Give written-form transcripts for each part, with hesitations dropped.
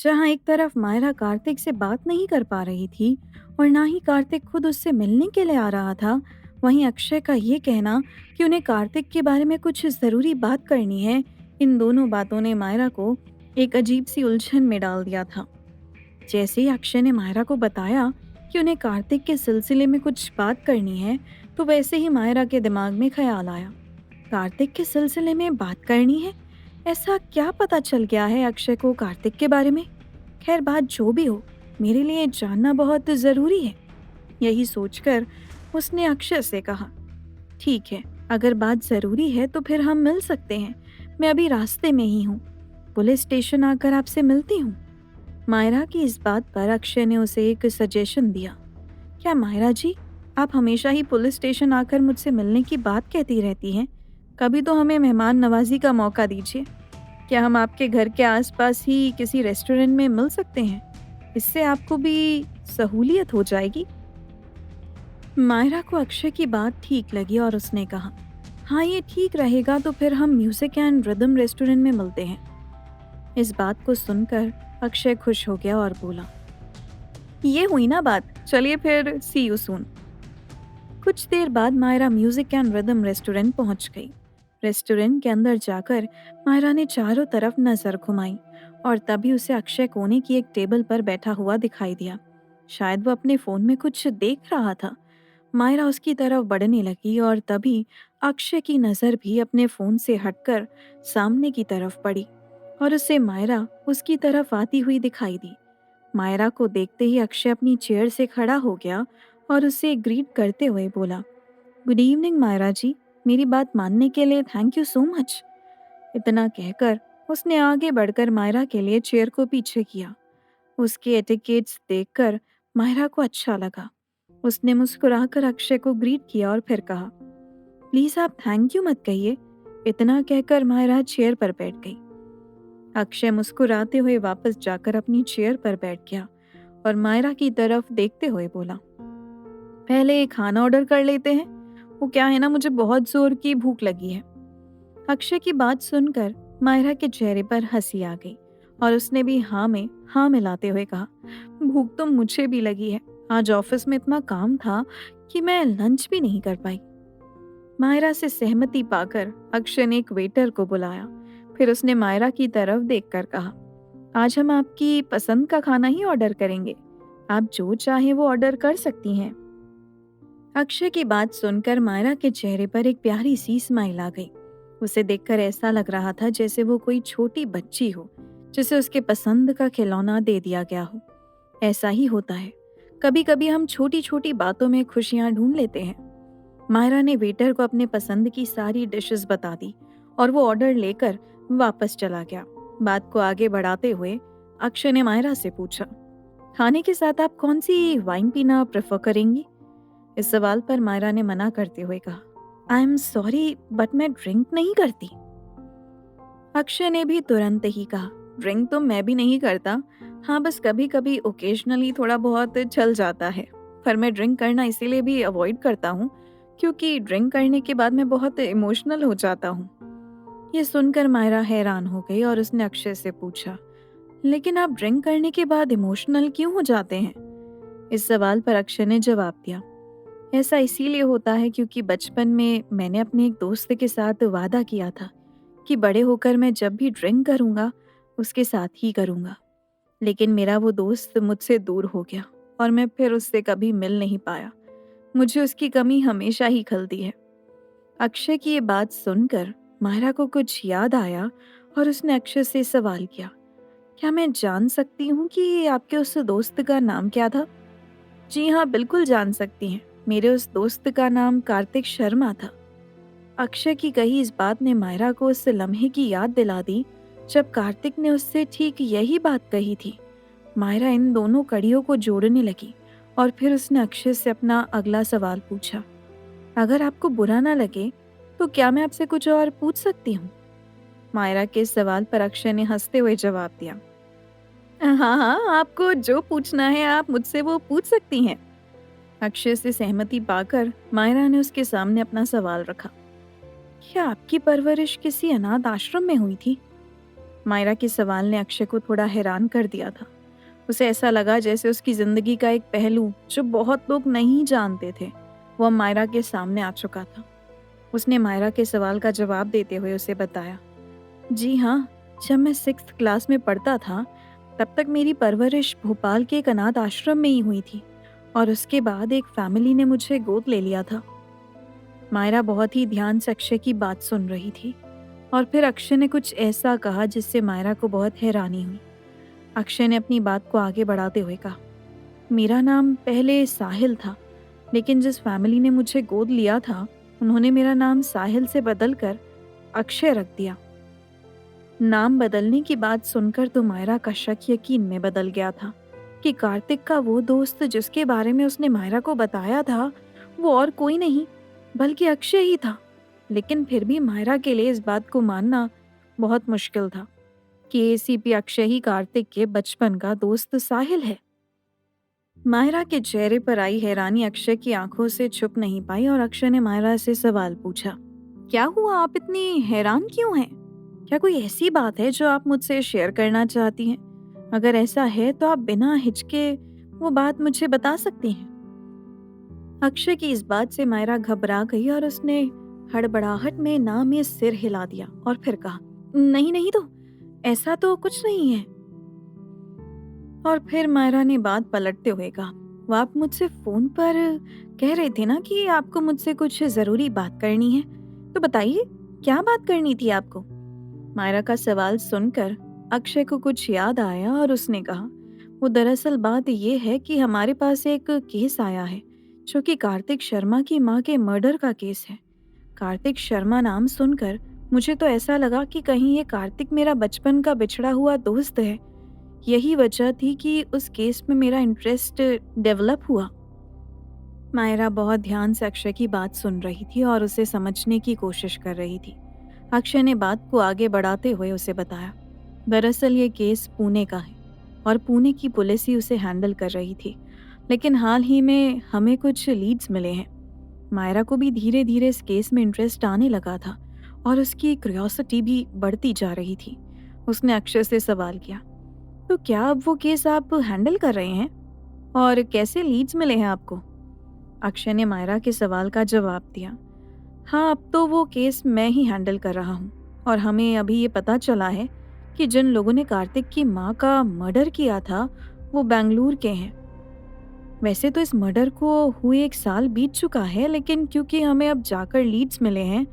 जहाँ एक तरफ मायरा कार्तिक से बात नहीं कर पा रही थी और ना ही कार्तिक खुद उससे मिलने के लिए आ रहा था, वहीं अक्षय का ये कहना कि उन्हें कार्तिक के बारे में कुछ ज़रूरी बात करनी है, इन दोनों बातों ने मायरा को एक अजीब सी उलझन में डाल दिया था। जैसे ही अक्षय ने मायरा को बताया कि उन्हें कार्तिक के सिलसिले में कुछ बात करनी है, तो वैसे ही मायरा के दिमाग में ख्याल आया, कार्तिक के सिलसिले में बात करनी है? ऐसा क्या पता चल गया है अक्षय को कार्तिक के बारे में? खैर, बात जो भी हो, मेरे लिए जानना बहुत ज़रूरी है। यही सोचकर उसने अक्षय से कहा, ठीक है, अगर बात ज़रूरी है तो फिर हम मिल सकते हैं। मैं अभी रास्ते में ही हूँ। पुलिस स्टेशन आकर आपसे मिलती हूँ। मायरा की इस बात पर अक्षय ने उसे एक सजेशन दिया। क्या मायरा जी, आप हमेशा ही पुलिस स्टेशन आकर मुझसे मिलने की बात कहती रहती हैं? कभी तो हमें मेहमान नवाजी का मौका दीजिए। क्या हम आपके घर के आसपास ही किसी रेस्टोरेंट में मिल सकते हैं? इससे आपको भी सहूलियत हो जाएगी। मायरा को अक्षय की बात ठीक लगी और उसने कहा, हाँ, ये ठीक रहेगा, तो फिर हम म्यूजिक एंड रिदम रेस्टोरेंट में मिलते हैं। इस बात को सुनकर अक्षय खुश हो गया और बोला, ये हुई ना बात, चलिए फिर सी यू सून। कुछ देर बाद Myra music and rhythm restaurant पहुंच गई। रेस्टोरेंट के अंदर जाकर मायरा ने चारों तरफ नजर घुमाई और तभी उसे अक्षय कोने की एक टेबल पर बैठा हुआ दिखाई दिया। शायद वो अपने फोन में कुछ देख रहा था। मायरा उसकी तरफ बढ़ने लगी और तभी अक्षय की नजर भी अपने फोन से हटकर सामने की तरफ पड़ी और उसे मायरा उसकी तरफ आती हुई दिखाई दी। मायरा को देखते ही अक्षय अपनी चेयर से खड़ा हो गया और उसे ग्रीट करते हुए बोला, गुड इवनिंग मायरा जी, मेरी बात मानने के लिए थैंक यू सो मच। इतना कहकर उसने आगे बढ़कर मायरा के लिए चेयर को पीछे किया। उसके एटिकेट्स देखकर मायरा को अच्छा लगा। उसने मुस्कुराकर अक्षय को ग्रीट किया और फिर कहा, प्लीज आप थैंक यू मत कहिए। इतना कहकर मायरा चेयर पर बैठ गई। अक्षय मुस्कुराते हुए वापस जाकर अपनी चेयर पर बैठ गया और मायरा की तरफ देखते हुए बोला, पहले खाना ऑर्डर कर लेते हैं। वो क्या है ना, मुझे बहुत जोर की भूख लगी है। अक्षय की बात सुनकर मायरा के चेहरे पर हंसी आ गई और उसने भी हाँ में हाँ मिलाते हुए कहा, भूख तो मुझे भी लगी है। आज ऑफिस में इतना काम था कि मैं लंच भी नहीं कर पाई। मायरा से सहमति पाकर अक्षय ने एक वेटर को बुलाया। फिर उसने मायरा की तरफ देखकर कहा, आज हम आपकी पसंद का खाना ही ऑर्डर करेंगे। आप जो चाहें वो ऑर्डर कर सकती हैं। अक्षय की बात सुनकर मायरा के चेहरे पर एक प्यारी सी स्माइल आ गई। उसे देखकर ऐसा लग रहा था जैसे वो कोई छोटी बच्ची हो जिसे उसके पसंद का खिलौना दे दिया गया हो। ऐसा ही होता है, कभी कभी हम छोटी छोटी बातों में खुशियां ढूंढ लेते हैं। मायरा ने वेटर को अपने पसंद की सारी डिशेस बता दी और वो ऑर्डर लेकर वापस चला गया। बात को आगे बढ़ाते हुए अक्षय ने मायरा से पूछा, खाने के साथ आप कौन सी वाइन पीना प्रेफर करेंगी? इस सवाल पर मायरा ने मना करते हुए कहा, आई एम सॉरी बट मैं ड्रिंक नहीं करती। अक्षय ने भी तुरंत ही कहा, ड्रिंक तो मैं भी नहीं करता। हाँ, बस कभी कभी ओकेजनली थोड़ा बहुत चल जाता है। पर मैं ड्रिंक करना इसीलिए भी अवॉइड करता हूँ क्योंकि ड्रिंक करने के बाद मैं बहुत इमोशनल हो जाता हूँ। ये सुनकर मायरा हैरान हो गई और उसने अक्षय से पूछा, लेकिन आप ड्रिंक करने के बाद इमोशनल क्यों हो जाते हैं? इस सवाल पर अक्षय ने जवाब दिया, ऐसा इसीलिए होता है क्योंकि बचपन में मैंने अपने एक दोस्त के साथ वादा किया था कि बड़े होकर मैं जब भी ड्रिंक करूंगा उसके साथ ही करूंगा। लेकिन मेरा वो दोस्त मुझसे दूर हो गया और मैं फिर उससे कभी मिल नहीं पाया। मुझे उसकी कमी हमेशा ही खलती है। अक्षय की ये बात सुनकर मायरा को कुछ याद आया और उसने अक्षय से सवाल किया, क्या मैं जान सकती हूँ कि आपके उस दोस्त का नाम क्या था? जी हाँ, बिल्कुल जान सकती हैं। मेरे उस दोस्त का नाम कार्तिक शर्मा था। अक्षय की कही इस बात ने मायरा को उस लम्हे की याद दिला दी जब कार्तिक ने उससे ठीक यही बात कही थी। मायरा इन दोनों कड़ियों को जोड़ने लगी और फिर उसने अक्षय से अपना अगला सवाल पूछा, अगर आपको बुरा ना लगे तो क्या मैं आपसे कुछ और पूछ सकती हूँ? मायरा के इस सवाल पर अक्षय ने हंसते हुए जवाब दिया, हाँ हाँ, आपको जो पूछना है आप मुझसे वो पूछ सकती हैं। अक्षय से सहमति पाकर मायरा ने उसके सामने अपना सवाल रखा, क्या आपकी परवरिश किसी अनाथ आश्रम में हुई थी? मायरा के सवाल ने अक्षय को थोड़ा हैरान कर दिया था। उसे ऐसा लगा जैसे उसकी जिंदगी का एक पहलू जो बहुत लोग नहीं जानते थे, वो अब मायरा के सामने आ चुका था। उसने मायरा के सवाल का जवाब देते हुए उसे बताया, जी हाँ, जब मैं 6th क्लास में पढ़ता था तब तक मेरी परवरिश भोपाल के एक अनाथ आश्रम में ही हुई थी और उसके बाद एक फैमिली ने मुझे गोद ले लिया था। मायरा बहुत ही ध्यान से अक्षय की बात सुन रही थी और फिर अक्षय ने कुछ ऐसा कहा जिससे मायरा को बहुत हैरानी हुई। अक्षय ने अपनी बात को आगे बढ़ाते हुए कहा, मेरा नाम पहले साहिल था, लेकिन जिस फैमिली ने मुझे गोद लिया था उन्होंने मेरा नाम साहिल से बदलकर अक्षय रख दिया। नाम बदलने की बात सुनकर तो मायरा का शक यकीन में बदल गया था कि कार्तिक का वो दोस्त जिसके बारे में उसने मायरा को बताया था वो और कोई नहीं बल्कि अक्षय ही था। लेकिन फिर भी मायरा के लिए इस बात को मानना बहुत मुश्किल था कि एसीपी अक्षय ही कार्तिक के बचपन का दोस्त साहिल है। मायरा के चेहरे पर आई हैरानी अक्षय की आंखों से छुप नहीं पाई और अक्षय ने मायरा से सवाल पूछा, क्या हुआ, आप इतनी हैरान क्यों हैं? क्या कोई ऐसी बात है जो आप मुझसे शेयर करना चाहती हैं? अगर ऐसा है तो आप बिना हिचके वो बात मुझे बता सकती हैं। अक्षय की इस बात से मायरा घबरा गई और उसने हड़बड़ाहट में ना में सिर हिला दिया और फिर कहा, नहीं नहीं, तो ऐसा तो कुछ नहीं है। और फिर मायरा ने बात पलटते हुए कहा, वो आप मुझसे फोन पर कह रहे थे ना कि आपको मुझसे कुछ जरूरी बात करनी है, तो बताइए क्या बात करनी थी आपको? मायरा का सवाल सुनकर अक्षय को कुछ याद आया और उसने कहा, वो दरअसल बात ये है कि हमारे पास एक केस आया है जो कि कार्तिक शर्मा की माँ के मर्डर का केस है। कार्तिक शर्मा नाम सुनकर मुझे तो ऐसा लगा कि कहीं ये कार्तिक मेरा बचपन का बिछड़ा हुआ दोस्त है। यही वजह थी कि उस केस में मेरा इंटरेस्ट डेवलप हुआ। मायरा बहुत ध्यान से अक्षय की बात सुन रही थी और उसे समझने की कोशिश कर रही थी। अक्षय ने बात को आगे बढ़ाते हुए उसे बताया, दरअसल ये केस पुणे का है और पुणे की पुलिस ही उसे हैंडल कर रही थी, लेकिन हाल ही में हमें कुछ लीड्स मिले हैं। मायरा को भी धीरे धीरे इस केस में इंटरेस्ट आने लगा था और उसकी क्यूरियोसिटी भी बढ़ती जा रही थी। उसने अक्षय से सवाल किया, तो क्या अब वो केस आप हैंडल कर रहे हैं और कैसे लीड्स मिले हैं आपको? अक्षय ने मायरा के सवाल का जवाब दिया, हाँ, अब तो वो केस मैं ही हैंडल कर रहा हूँ और हमें अभी ये पता चला है कि जिन लोगों ने कार्तिक की माँ का मर्डर किया था वो बेंगलुरु के हैं। वैसे तो इस मर्डर को हुए 1 साल बीत चुका है, लेकिन क्योंकि हमें अब जाकर लीड्स मिले हैं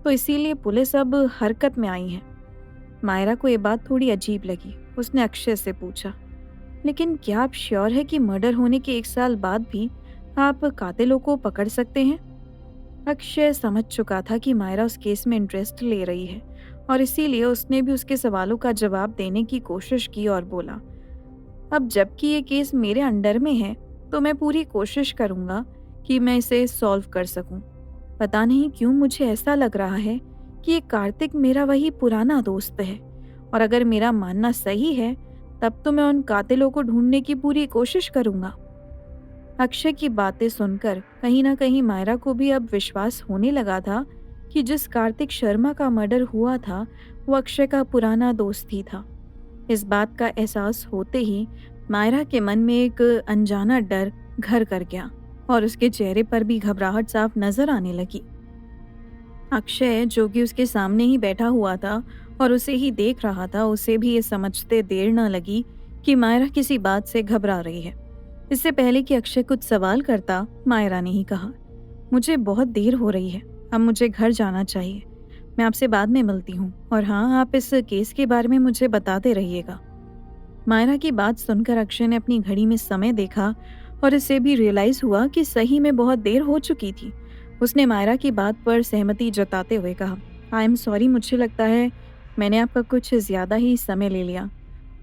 तो इसीलिए पुलिस अब हरकत में आई है। मायरा को ये बात थोड़ी अजीब लगी। उसने अक्षय से पूछा, लेकिन क्या आप श्योर है कि मर्डर होने के 1 साल बाद भी आप कातिलों को पकड़ सकते हैं? अक्षय समझ चुका था कि मायरा उस केस में इंटरेस्ट ले रही है और इसीलिए उसने भी उसके सवालों का जवाब देने की कोशिश की और बोला, अब जबकि ये केस मेरे अंडर में है तो मैं पूरी कोशिश करूंगा कि मैं इसे सॉल्व कर सकूं। पता नहीं क्यों मुझे ऐसा लग रहा है कि ये कार्तिक मेरा वही पुराना दोस्त है और अगर मेरा मानना सही है तब तो मैं उन कातिलों को ढूंढने की पूरी कोशिश करूंगा। अक्षय की बातें सुनकर कहीं ना कहीं मायरा को भी अब विश्वास होने लगा था कि जिस कार्तिक शर्मा का मर्डर हुआ था वो अक्षय का पुराना दोस्त ही था। इस बात का एहसास होते ही मायरा के मन में एक अनजाना डर घर कर गया और उसके चेहरे पर भी घबराहट साफ नजर आने लगी। अक्षय जो कि उसके सामने ही बैठा हुआ था और उसे ही देख रहा था, उसे भी ये समझते देर न लगी कि मायरा किसी बात से घबरा रही है। इससे पहले कि अक्षय कुछ सवाल करता, मायरा ने ही कहा, मुझे बहुत देर हो रही है, अब मुझे घर जाना चाहिए। मैं आपसे बाद में मिलती हूँ और हाँ, आप इस केस के बारे में मुझे बताते रहिएगा। मायरा की बात सुनकर अक्षय ने अपनी घड़ी में समय देखा और इसे भी रियलाइज हुआ कि सही में बहुत देर हो चुकी थी। उसने मायरा की बात पर सहमति जताते हुए कहा, आई एम सॉरी, मुझे लगता है मैंने आपका कुछ ज़्यादा ही समय ले लिया।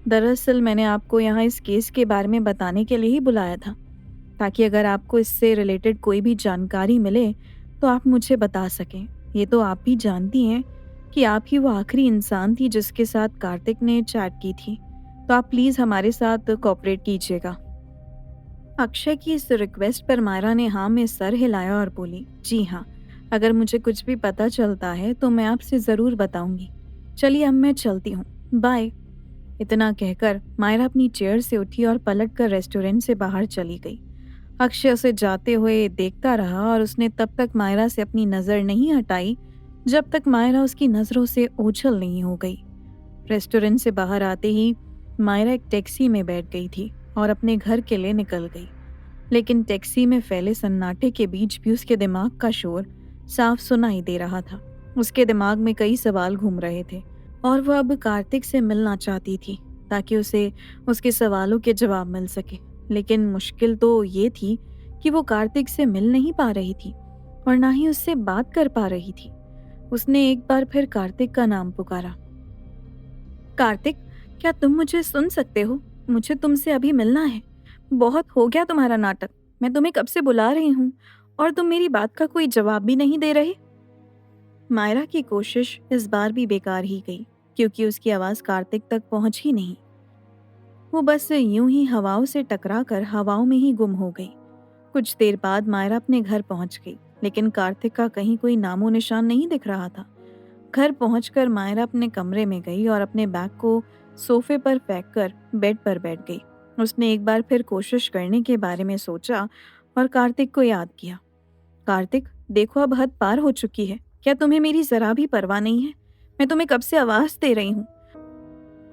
दरअसल मैंने आपको यहाँ इस केस के बारे में बताने के लिए ही बुलाया था, ताकि अगर आपको इससे रिलेटेड कोई भी जानकारी मिले तो आप मुझे बता सकें। ये तो आप भी जानती हैं कि आप ही वो आखिरी इंसान थी जिसके साथ कार्तिक ने चैट की थी, तो आप प्लीज़ हमारे साथ कोऑपरेट कीजिएगा। अक्षय की इस रिक्वेस्ट पर मायरा ने हाँ में सर हिलाया और बोली, जी हाँ, अगर मुझे कुछ भी पता चलता है तो मैं आपसे ज़रूर बताऊंगी। चलिए अब मैं चलती हूँ, बाय। इतना कहकर मायरा अपनी चेयर से उठी और पलटकर रेस्टोरेंट से बाहर चली गई। अक्षय उसे जाते हुए देखता रहा और उसने तब तक मायरा से अपनी नज़र नहीं हटाई जब तक मायरा उसकी नज़रों से ओझल नहीं हो गई। रेस्टोरेंट से बाहर आते ही मायरा एक टैक्सी में बैठ गई थी और अपने घर के लिए निकल गई। लेकिन टैक्सी में फैले सन्नाटे के बीच भी उसके दिमाग का शोर साफ सुनाई दे रहा था। उसके दिमाग में कई सवाल घूम रहे थे और वह अब कार्तिक से मिलना चाहती थी ताकि उसे उसके सवालों के जवाब मिल सके। लेकिन मुश्किल तो ये थी कि वो कार्तिक से मिल नहीं पा रही थी और ना ही उससे बात कर पा रही थी। उसने एक बार फिर कार्तिक का नाम पुकारा। कार्तिक, क्या तुम मुझे सुन सकते हो? मुझे तुमसे अभी मिलना है। बहुत हो गया तुम्हारा नाटक। मैं तुम्हें कब से बुला रही हूँ और तुम मेरी बात का कोई जवाब भी नहीं दे रहे। मायरा की कोशिश इस बार भी बेकार ही गई क्योंकि उसकी आवाज कार्तिक तक पहुंच ही नहीं। वो बस यूं ही हवाओं से टकराकर हवाओं में ही गुम हो गई। कुछ देर बाद मायरा अपने घर पहुंच गई, लेकिन कार्तिक का कहीं कोई नामो निशान नहीं दिख रहा था। घर पहुंचकर मायरा अपने कमरे में गई और अपने बैग को सोफे पर फेंक कर बेड पर बैठ गई। उसने एक बार फिर कोशिश करने के बारे में सोचा और कार्तिक को याद किया। कार्तिक, देखो अब हद पार हो चुकी है। क्या तुम्हें मेरी जरा भी परवाह नहीं है? मैं तुम्हें कब से आवाज दे रही हूँ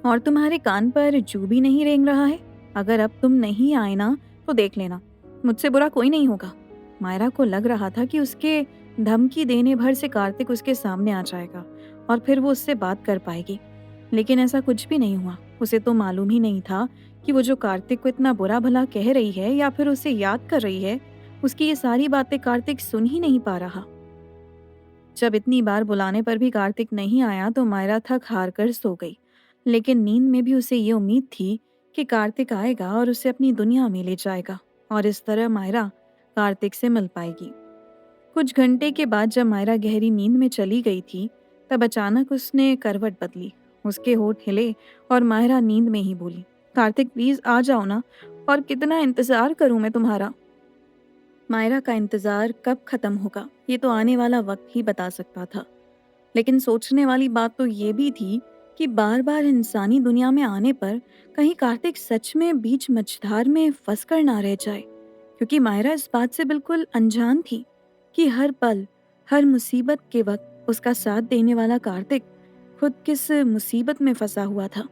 और तुम्हारे कान पर जू भी नहीं रेंग रहा है। अगर अब तुम नहीं आए ना तो देख लेना, मुझसे बुरा कोई नहीं होगा। मायरा को लग रहा था कि उसके धमकी देने भर से कार्तिक उसके सामने आ जाएगा और फिर वो उससे बात कर पाएगी। लेकिन ऐसा कुछ भी नहीं हुआ। उसे तो मालूम ही नहीं था कि वो जो कार्तिक को इतना बुरा भला कह रही है या फिर उसे याद कर रही है, उसकी ये सारी बातें कार्तिक सुन ही नहीं पा रहा। जब इतनी बार बुलाने पर भी कार्तिक नहीं आया तो मायरा थक हार कर सो गई। लेकिन नींद में भी उसे ये उम्मीद थी कि कार्तिक आएगा और उसे अपनी दुनिया में ले जाएगा और इस तरह मायरा कार्तिक से मिल पाएगी। कुछ घंटे के बाद जब मायरा गहरी नींद में चली गई थी, तब अचानक उसने करवट बदली। उसके होठ हिले और मायरा नींद में ही बोली, कार्तिक प्लीज आ जाओ ना, और कितना इंतजार करूं मैं तुम्हारा। मायरा का इंतजार कब खत्म होगा ये तो आने वाला वक्त ही बता सकता था। लेकिन सोचने वाली बात तो ये भी थी कि बार बार इंसानी दुनिया में आने पर कहीं कार्तिक सच में बीच मझधार में फंस कर ना रह जाए, क्योंकि मायरा इस बात से बिल्कुल अनजान थी कि हर पल, हर मुसीबत के वक्त उसका साथ देने वाला कार्तिक खुद किस मुसीबत में फंसा हुआ था।